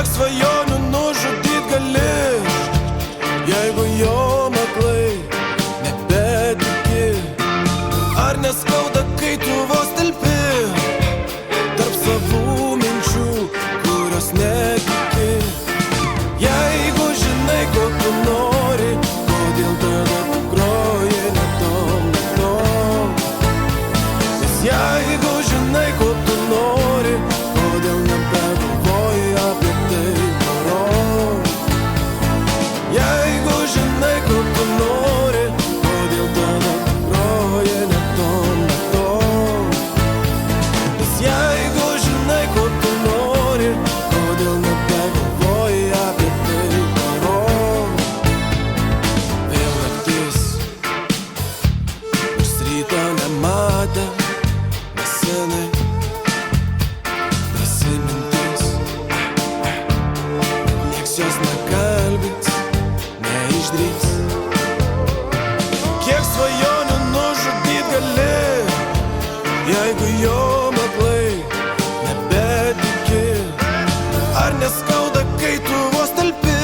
Kiek svajonių nužudyt gali, jeigu jo aklai nebetiki? Ar neskauda, kai tu vos telpi tarp savų minčių, kurios netiki? Jeigu žinai, ko tu nori, kodėl tada tu groji ne tom, ne tom? Nes jeigu žinai, ko tu nori, kodėl nebegalvoji apie tai porom? Jeigu žinai, ko tu nori, kodėl tada tu groji ne tom, ne tom? Nes jeigu žinai, ko tu nori, kodėl nebegalvoji apie tai porom? Vėl naktis, nors ryto nematė nesenai. Prisimintis, nieks jos nekalbins, neišdrįs. Kiek svajonių nužudyt gali, jeigu jom aklai nebetiki? Ar neskauda, kai tu vos telpi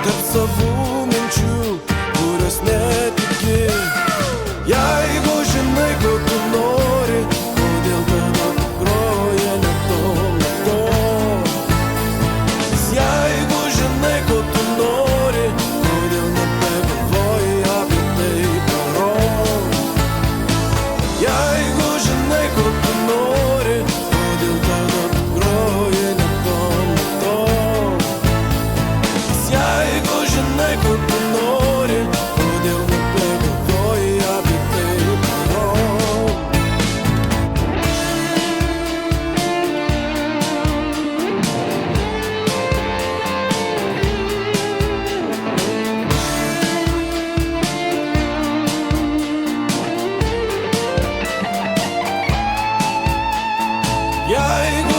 tarp savų minčių, kurios netiki? Jeigu žinai, ko tu nori, kodėl tada tu groji ne tom, ne tom? Nes jeigu žinai, ko tu nori, kodėl nebegalvoji apie tai porom? Jeigu žinai, ko tu nori, kodėl tada tu groji ne tom, ne tom? Nes jeigu žinai, ko tu nori, kodėl nebegalvoji apie tai porom? Jeigu